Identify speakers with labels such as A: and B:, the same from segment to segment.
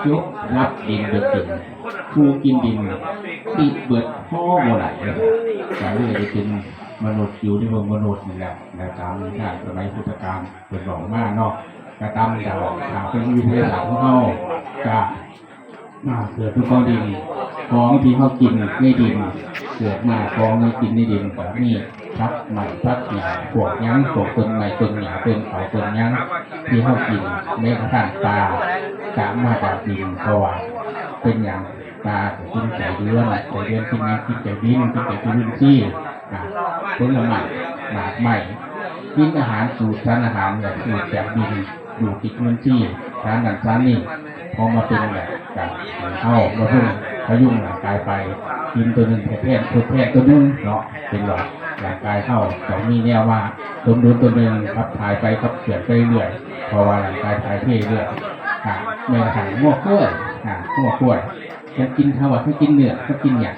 A: ยกรับดินเบิดดินผู้กินดินติดเบิดพ่อโมไหลเลยแต่เรื่อยเป็นมนุษย์อยู่ในวงมนุษย์นี่แหละแต่ตามชาติสมัยพุทธกาลเป็นหลงมากเนาะกระตำแต่หาเป็นวิทยาศาสตร์ของเขาจะเกิดทุกกองดินของที่เขากินในดินเกิดมาของในกินในดินแบบนี้พักใหม่พักหยาพวกยั้งพวกต้นใหม่ต้นหยาเป็นเขาต้นยั้งที่เขากินแม้กระทั่งตามาจากดินเพราะว่าเป็นอย่างตากินใจเดือนกินยังกินใจดินกินใจจุลินทรีย์ผลไม้หมากใหม่กินอาหารสูตรทานอาหารแบบสูตรจากดินอยู่ติดจุลินทรีย์ทานนั้นทานนี่พอมาเป็นแบบกับเข้ามาพึ่งพยุงร่างกายไปกินตัวหนึ่งแพทย์ตัวหนึ่งเนาะเป็นหลอดร่างกายเข้าจะมีแนวว่าตัวหนึ่งครับถ่ายไปครับเสียไปเรื่อยเพราะว่าร่างกายถ่ายเรื่อยเรื่อยเมื่อถ่ายง้อกล้วยจะกินข้าวถ้ากินเนื้อถ้ากินหยา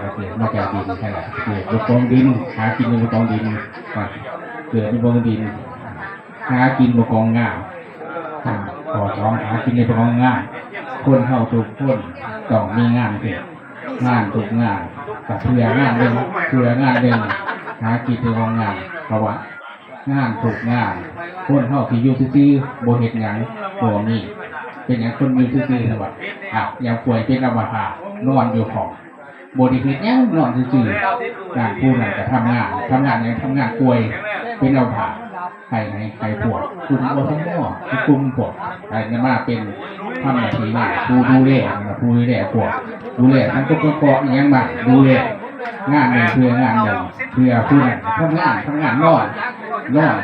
A: ก็เกิดมาจากดินใช่ไหมเกิดบนกองดินหากินบนกองดินเกิดในบนดินหากินบนกองง่าขอท้องหากินในบนกองง่าคนเข้าทุกคนต้องมีงานเกิดงานทุกงานกับเพื่องานเดินหากินในกองงานเพราะว่างานทุกงานคนเข้าที่อยู่ซื่อๆโบเหตุงานบ่มีเป็นอย่างคนอยู่ซื่อๆนะวะอย่างป่วยเป็นอัมพาตนอนอยู่ของบริเหตุเนี้ยนอนซื่อๆงานผู้นั้นจะทำงานอย่างทำงานป่วยเป็นอัมพาตใครปวดคุมโอทั้งหม้อคุมปวดใครจะมาเป็นทำหน้าที่มาผู้ดูแลปวดดูแลทั้งก็เกาะอย่างมาดูแลงานหนึ่งเพื่องานหนึ่งเพื่อผู้นั้นทำงานนอน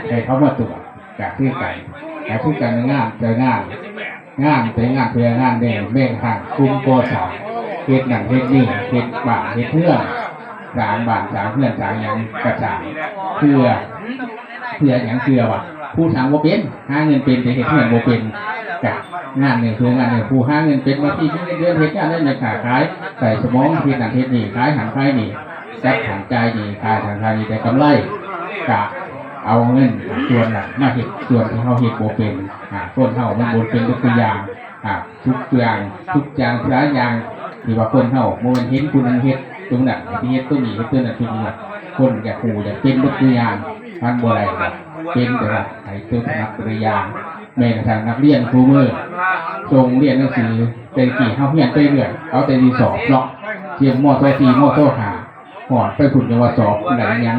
A: ใครเขามาตรวจกับที่ไก่แต่ที่การงานเจองานเป็นงานเพื่องานแดงแม่งห่างคุมโกสาเฮ็ดหนังเฮ็ดนี่เฮ็ดบ้านเฮ็ดเพื่อนสางบ้านสางเพื่อนสางอย่างกระจายเพื่ออย่างเพื่อว่าผู้ทางโมเป็นหาเงินเป็นแต่เฮ็ดเพื่อนโมเป็นกับงานหนึ่งเพื่องานหนึ่งผู้หาเงินเป็นมาที่เดือนเฮ็ดงานได้ในขาขายใส่สมองเฮ็ดหนังเฮ็ดนี่ขายหันขายนี่จับหันใจนี่ขายหันขายนี่แต่กำไรกับเอาเงินส่วนหลักมาเห็ดส่วนที่เขาเห็ดโบเป็นคนเขามันโบเป็นทุกอย่างทุกอย่างทุกอย่างที่ว่าคนเขาโมเป็นเห็นคุณเห็ดตรงนั้นที่เห็ดตัวนี้เห็ดตัวนั้นตัวนี้คนอยากขู่อยากเป็นทุกอย่างพันโบไรเป็นแต่ละไอ้ตัวนักเรียนแม้กระทั่งนักเรียนครูมือส่งเรียนหนังสือเป็นกี่เขาเพียนไปเรื่อยเอาแต่ดีสอบเนาะเทียมมอตัว4มอตัว5หอดไปขุดจังหวัดสอบไหนยัง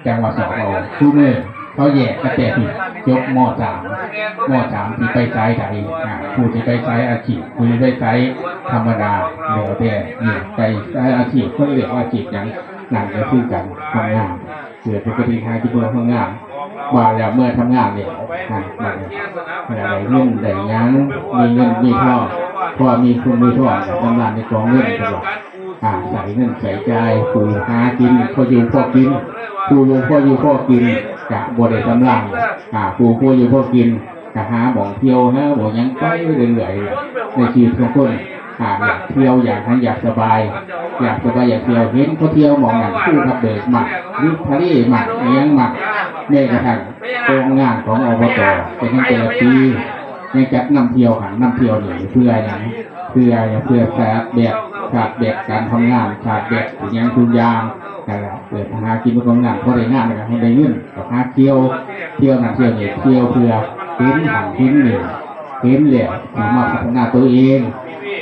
A: จังหวัดสอบเราคู่มือเขาแยกกระแตผิดยกม.3ที่ไปใช้ใดผู้ที่ไปใช้อาชีพผู้ที่ไปใช้ธรรมดาเหลือแต่เนี่ยไปใช้อาชีพเขาเรียกอาชีพอย่างนั่นก็คือการทำงานเกิดเป็นปฏิภาณที่เมื่อทำงานว่าแล้วเมื่อทำงานเนี่ยอะไรเงินได้ยังมีเงินมีทองพอมีคุณมีทองทำงานในกองเงินตลอดใส่เงินใส่ใจผู้หากินพออยู่พอกินผู้อยู่พอกินกะบริษัทลังผู้อยู่พอกินกะหาบ่องเที่ยวนะบ่ยังไปเรื่อยๆในชีวิตของคนอยากเที่ยวอยากสบายอยากเที่ยวเห็นเขาเที่ยวมองอย่างผู้ทับเบิกหมักวิทะเลหมักเลี้ยงหมักแม่กระทั่งโครงงานของอบตเป็นตั้งแต่ปียังจัดนำเที่ยวหนีเพื่อขาดแบบการทำงานขาดแบบอย่างทุกอย่างเกิดหากินมาของงานเพราะได้งานนะครับได้เงินกับหาเที่ยวนั่นเที่ยวนี่เที่ยวเพื่อเห็นหางทิ้งเหลี่ยมาพัฒนาตัวเอง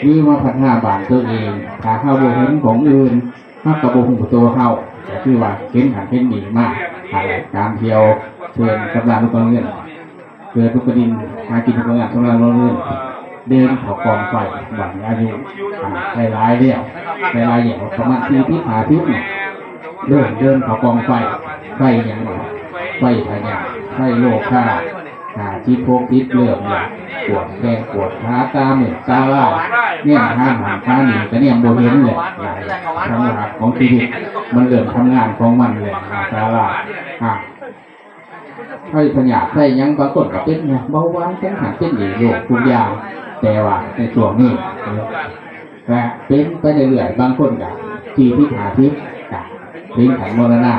A: หรือมาพัฒนาบ้านตัวเองถ้าเข้าโบเห็นของอื่นถ้ากระโบของตัวเข้าก็คือว่าเห็นหางทิ้งหนีมากการเที่ยวเพื่อนกำลังลูกเงินเพื่อทุกดินหากินของงานกำลังเงินเดินเขากองไฟหวังอายุหลายเดี่ยวประมาณที่หาทิพย์เดินเขากองไฟอย่างไรไฟพญาไฟโลค่าจิตเลื่อมปวดแขนปวดขาตาเหมือนตาล่าเนี่ยห้ามขาหนีแต่เนี่ยโบเห็นเลยทั้งหลักของชีวิตมันเริ่มทำงานของมันเลยตาล่าไฟพญาไฟยังบางคนกับเป็นเบาหวานแข็งหันเป็นหนีโรคทุกอย่างแต่ว่าในช่วงนี้เป็นไปเรื่อยๆบางคนกับที่หาทิพย์ทิ้งขันมรณะ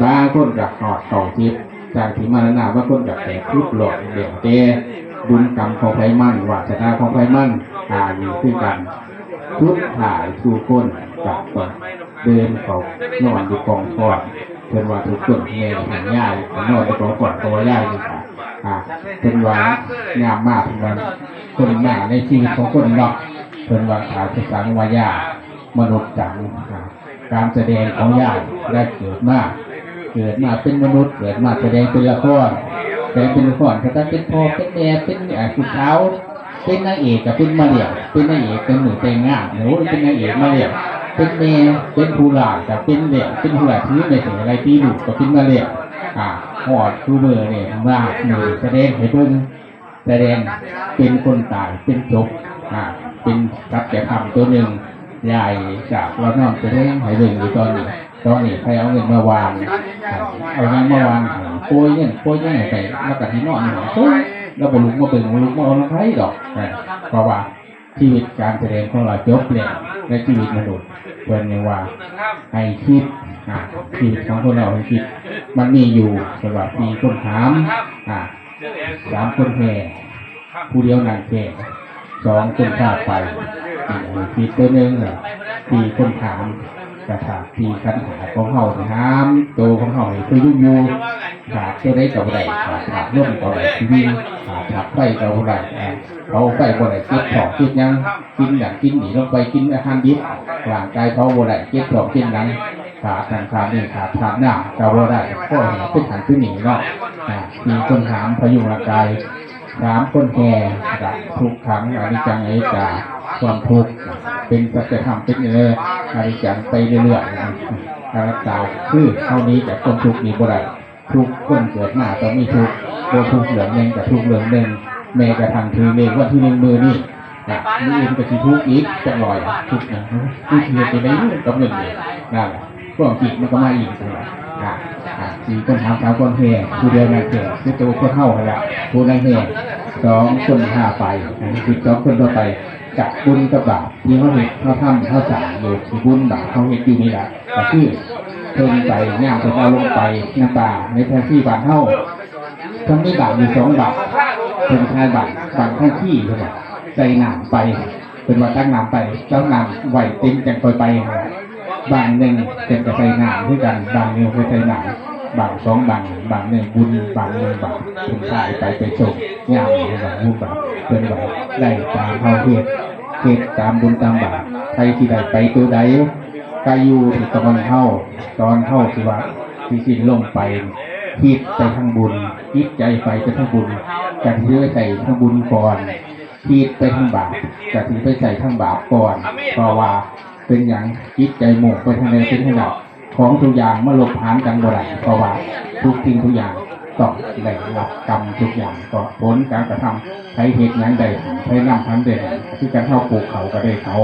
A: บางคนกับหอดเข่าทิพย์จากที่มรณะบางคนกับแต่ทิพย์หลอดเดี่ยวเตะ บุญกรรมของไผมั่นวาสนาของไผมั่นอยู่คือกันทุกถ่ายสู่คนจากตนเดินเขานอนอยู่กองฟอนเป็นว่าทุกคนแม่หันย่ายนอนอยู่กองฟอนตัวย่ายนี่ค่ะเป็นว่างามมากเป็นว่าคนหน้าในชีวิตของคนเนาะเป็นว่าอาจสังวายามนุษย์จังการแสดงของย่ายได้เกิดมาเป็นมนุษย์เกิดมาแสดงเป็นละครเป็นละครถ้าเป็นพ่อเป็นแม่เป็นคุณเท้าเป็นนางเอกกับเป็นมาเรียเป็นนางเอกเป็นหนูแต่งงานหนูเป็นนางเอกมาเรียเป็นแม่เป็นผู้หลานกับเป็นเด็กเป็นผู้หลานที่ในถึงอะไรที่หนูกับเป็นมาเรียหอดคู่มือเนี่ยมาหนูแสดงให้เพิ่งแสดงเป็นคนตายเป็นศพเป็นสัจธรรมตัวหนึ่งใหญ่จากเรานอนแสดงให้เบิ่งอยู่ตอนนี้ใครเอาเงินมาวางเอาเงินมาวางโป้ยเงินไปแล้วก็ที่นอนแล้วบรรลุมาเป็นบรรลุมาเอาน้ำไผ่ดอกเพราะว่าชีวิตการแสดงของเราจบแล้วในชีวิตมนุษย์เพื่อนเนี่ยว่าให้คิดชีวิตของคนเราให้คิดมันมีอยู่สำหรับมีคนถาม3 คนแก่ผู้เดียวนางแก่2 คนข้าไปคิดตัวนึง4 คนถามกระถางที่คันหาของเฮาถามตัวของเฮาคืออยู่ขาดตัวได้กับไรขาดร่มกับไรที่วิ่งขาดไฟกับไรเขาไฟกับไรเก็บของเก็บยังกินอย่างกินหนีลงไปกินอาหารดิบร่างกายเขากับไรเก็บของเก็บนั้นขาดทางขาดนี่ขาดขาดหน้ากับไรก็เป็นฐานขึ้นหนีเนาะมีคนถามพยุงร่างกาย3 คนแก่ทุกครั้งอนิจจังอนิจจาความทุกข์เป็นสัจธรรมเป็นอนิจจังไปเรื่อยๆการตายคือเท่านี้จากคนทุกข์มีบ่ได้ทุกคนเกิดมาต้องมีทุกข์โดยทุกเหลืองหนึ่งกับทุกเหลืองหนึ่งแม่กระทั่งถือเลขวันที่1 มือนี่นี่เองก็สิทุกข์อีกจะลอยทุกข์นะทุกข์เกิดไปได้กับ1 นี่นั่นแหละพวกจิตมันก็มาอีก4 คนถาม3 คนแห่ผู้เดียวนางแก่คือตัวคนเท่ากันละผู้นางแห่2 คนพาไป12 คนต่อไปกับบุญกับบาปที่เขาเห็นเขาทำเขาสั่งอยู่ที่บุญบาปเขาเห็นอยู่นี่แหละก็คือเพิ่มไปย่างเพิ่มเอาลงไปน้ำตาในแทนที่บาปเท่าทั้งนี้บาปมี2 บาปเป็นชายบาปข้างขี้ใช่ไหมใส่หนามไปเป็นว่าตั้งหนามไปเจ้าหนามไหวเต็มจังไปบางหนึ่งเป็นกระใส่หนามด้วยกันบางหนึ่งกระใส่หนามบาง2 บางหนึ่งบุญบางหนึ่งบาปเป็นชายไปส่งย่างเป็นบุญบาปเป็นแบบได้ตามเท่าเหตุตามบุญตามบาปใครที่ใดไปตัวใดกายูที่ตอนเข้าที่ว่าที่สิ้นลงไปคิดไปทางบุญคิดใจไปทางบุญจะถือไปใส่ทางบุญก่อนคิดไปทางบาปจะถือไปใส่ทางบาปก่อนเพราะว่าเป็นอย่างคิดใจหมกไปทางใดเป็นทางใดของทุกอย่างมาลบผ่านกันบ่ได้เพราะว่าทุกสิ่งทุกอย่างต้องได้รับกรรมทุกอย่างก็ผลการกระทำใช้เหตุนั้นใดใช้น้ำพันเด่นที่การเข้าปลูกเขาก็ได้เขา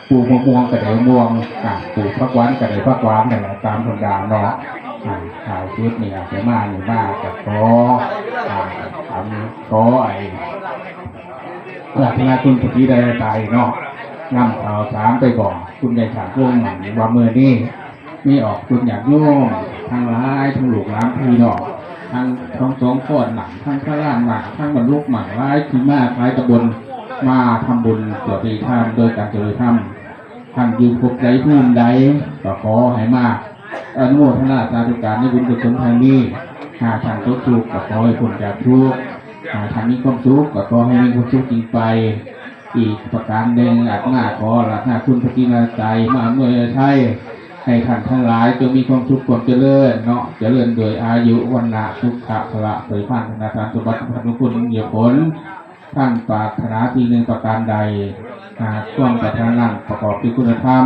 A: ปลูกม่วงก็ได้ม่วงปลูกพักหวานก็ได้พักหวานแต่ละตามธรรมดาเนาะข่าวชุดนี่อาจจะมากับขอหลักงานคุณสุธีได้ตายเนาะนำข่าว3 ไปบอกคุณยายฉากร่วงหนังว่าเมื่อนี้มีออกคุณอยากโยมทางร้ายทางหลูกร้านพี่เนาะทั้ง2 ข้อหนังทั้งข้าล่างหนังทั้งบรรลุหมายร้ายที่มาคล้ายตะบนมาทำบุญเกี่ยวกับธรรมโดยการเจริญธรรมท่านอยู่พบใจภูมิใดก็ขอให้มาอนุโมทนาสาธุการในบุญกุศลทางนี้ทางทุกข์ก็ขอให้พ้นจากทุกข์ทางนี้ความสุขก็ขอให้มีความสุขจริงไปอีกประการหนึ่งอาจมาขอหลักหน้าคุณพระกิณาใจมาเมื่อใช่ให้ท่านทั้งหลายจงมีความสุขความเจริญเนาะเจริญโดยอายุวันนะสุขะพละเผยพันธนาทานสมบัติพันธุคุณเหยียบผลท่านปรารถนาทีหนึ่งประการใดความปรารถนานั้นประกอบด้วยคุณธรรม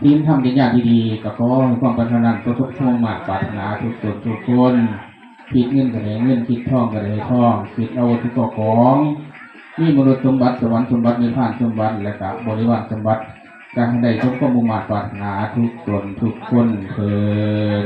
A: ทีมทำอย่างดีๆก็ขอให้ความปรารถนานั้นประสบความมาปรารถนาทุกตนทุกคนคิดเงินก็ได้เงินคิดทองก็ได้ทองคิดเอาทุกของนี่มนุษย์สมบัติสวรรค์สมบัตินิพพานสมบัติและกับบริวารสมบัติการได้สมความมุ่งมั่นปรารถนาทุกตนทุกคนเถิด